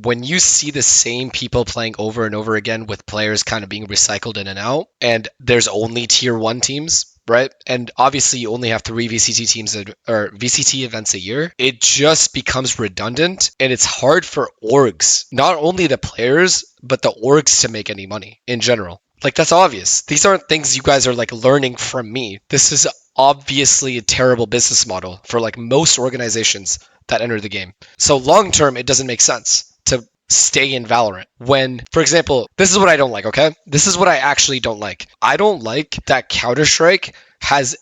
when you see the same people playing over and over again with players kind of being recycled in and out, and there's only tier 1 teams, right? And obviously you only have 3 VCT teams or VCT events a year. It just becomes redundant, and it's hard for orgs, not only the players, but the orgs to make any money in general. Like, that's obvious. These aren't things you guys are like learning from me. This is obviously a terrible business model for like most organizations that enter the game. So long term, it doesn't make sense to stay in Valorant when, for example, this is what I don't like, okay? This is what I actually don't like. I don't like that Counter-Strike has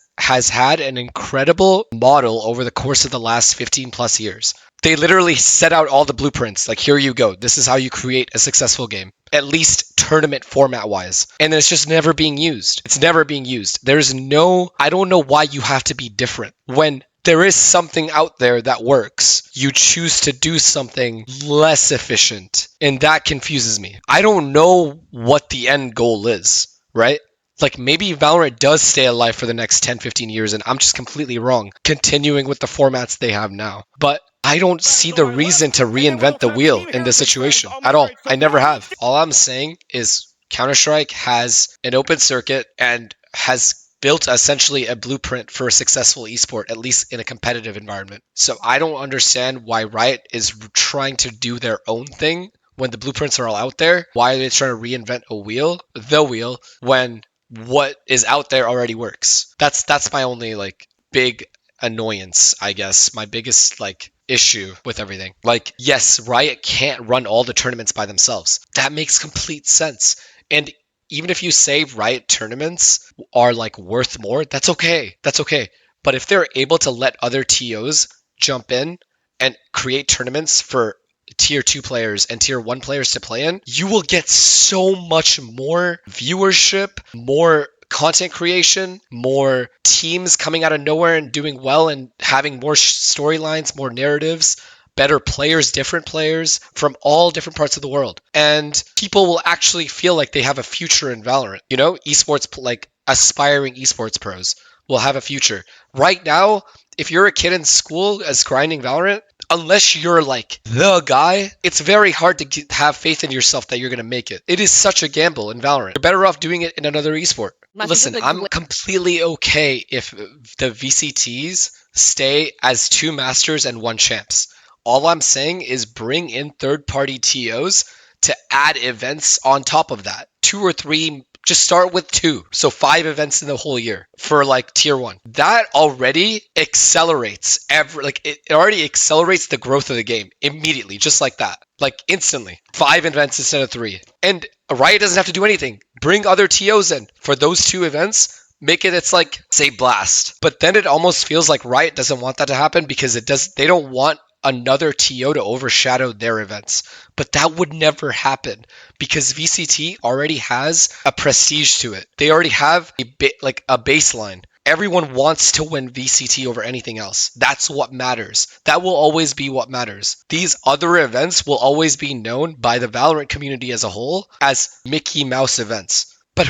had an incredible model over the course of the last 15 plus years. They literally set out all the blueprints. Like, here you go. This is how you create a successful game, at least tournament format wise. And it's just never being used. It's never being used. I don't know why you have to be different when there is something out there that works. You choose to do something less efficient, and that confuses me. I don't know what the end goal is, right? Like, maybe Valorant does stay alive for the next 10, 15 years, and I'm just completely wrong, continuing with the formats they have now. But I don't see the reason to reinvent the wheel in this situation at all. I never have. All I'm saying is Counter-Strike has an open circuit and has built essentially a blueprint for a successful esport, at least in a competitive environment. So I don't understand why Riot is trying to do their own thing when the blueprints are all out there. Why are they trying to reinvent the wheel, when what is out there already works? That's my only like big annoyance, I guess. My biggest like issue with everything. Like, yes, Riot can't run all the tournaments by themselves. That makes complete sense. And even if you say Riot tournaments are like worth more, that's okay. That's okay. But if they're able to let other TOs jump in and create tournaments for tier 2 players and tier 1 players to play in, you will get so much more viewership, more content creation, more teams coming out of nowhere and doing well and having more storylines, more narratives, better players, different players from all different parts of the world. And people will actually feel like they have a future in Valorant. You know, esports, like aspiring esports pros will have a future. Right now, if you're a kid in school as grinding Valorant, unless you're like the guy, it's very hard to have faith in yourself that you're going to make it. It is such a gamble in Valorant. You're better off doing it in another esport. Listen, I'm completely okay if the VCTs stay as 2 masters and 1 champs. All I'm saying is bring in third-party TOs to add events on top of that. 2 or 3, just start with 2. So 5 events in the whole year for like tier 1. That already accelerates it already accelerates the growth of the game immediately, just like that. Like instantly. 5 events instead of 3. And Riot doesn't have to do anything. Bring other TOs in for those 2 events. Make it's like, say, Blast. But then it almost feels like Riot doesn't want that to happen because they don't want another TO to overshadow their events. But that would never happen because VCT already has a prestige to it. They already have a baseline. Everyone wants to win VCT over anything else. That's what matters. That will always be what matters. These other events will always be known by the Valorant community as a whole as Mickey Mouse events. But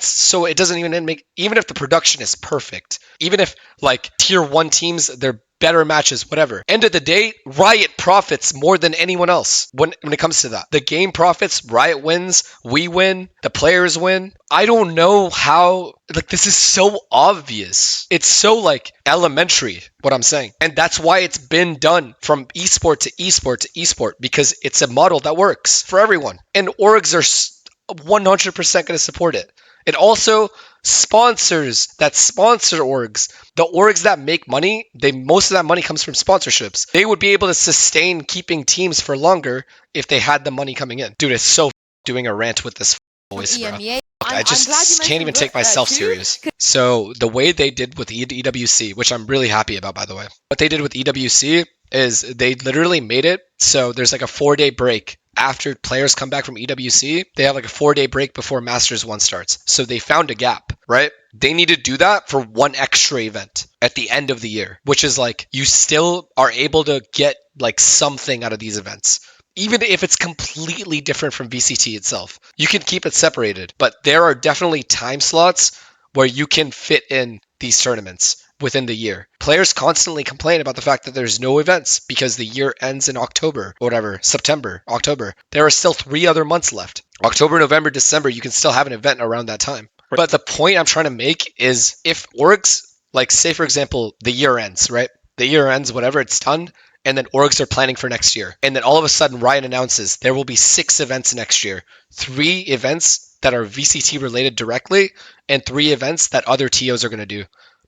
so it doesn't even make, even if the production is perfect, even if like tier 1 teams, they're better matches, whatever. End of the day, Riot profits more than anyone else when it comes to that. The game profits, Riot wins, we win, the players win. I don't know how, like, this is so obvious. It's so like elementary what I'm saying. And that's why it's been done from esport to esport to esport, because it's a model that works for everyone. And orgs are 100% going to support it. It also sponsors that sponsor orgs. The orgs that make money, most of that money comes from sponsorships. They would be able to sustain keeping teams for longer if they had the money coming in. Dude, it's so doing a rant with this voice, bro. I just can't even take myself serious. So the way they did with EWC, which I'm really happy about, by the way, what they did with EWC is they literally made it so there's like a 4-day break. After players come back from EWC, they have like a 4-day break before Masters 1 starts. So they found a gap, right? They need to do that for 1 extra event at the end of the year, which is like you still are able to get like something out of these events. Even if it's completely different from VCT itself, you can keep it separated. But there are definitely time slots where you can fit in these tournaments within the year. Players constantly complain about the fact that there's no events because the year ends in October or whatever, September, October. There are still 3 other months left. October, November, December, you can still have an event around that time. But the point I'm trying to make is if orgs, like say for example, the year ends, right? The year ends, whatever, it's done. And then orgs are planning for next year. And then all of a sudden, Riot announces there will be 6 events next year. 3 events that are VCT related directly, and 3 events that other TOs are going to do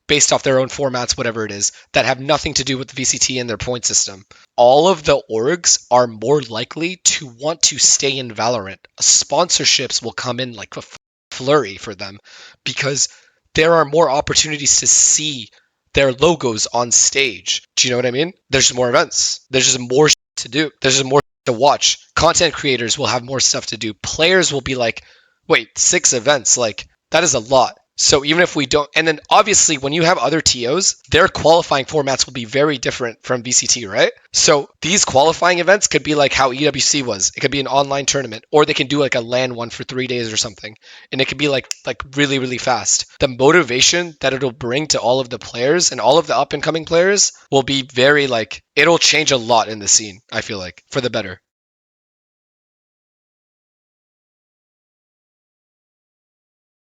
based off their own formats, whatever it is, that have nothing to do with the VCT and their point system. All of the orgs are more likely to want to stay in Valorant. Sponsorships will come in like a flurry for them because there are more opportunities to see their logos on stage. Do you know what I mean? There's more events. There's just more to do. There's just more to watch. Content creators will have more stuff to do. Players will be like, wait, 6 events? Like, that is a lot. So even if we don't, and then obviously when you have other TOs, their qualifying formats will be very different from VCT, right? So these qualifying events could be like how EWC was. It could be an online tournament, or they can do like a LAN one for 3 days or something, and it could be like really really fast. The motivation that it'll bring to all of the players and all of the up and coming players will be very like it'll change a lot in the scene. I feel like for the better.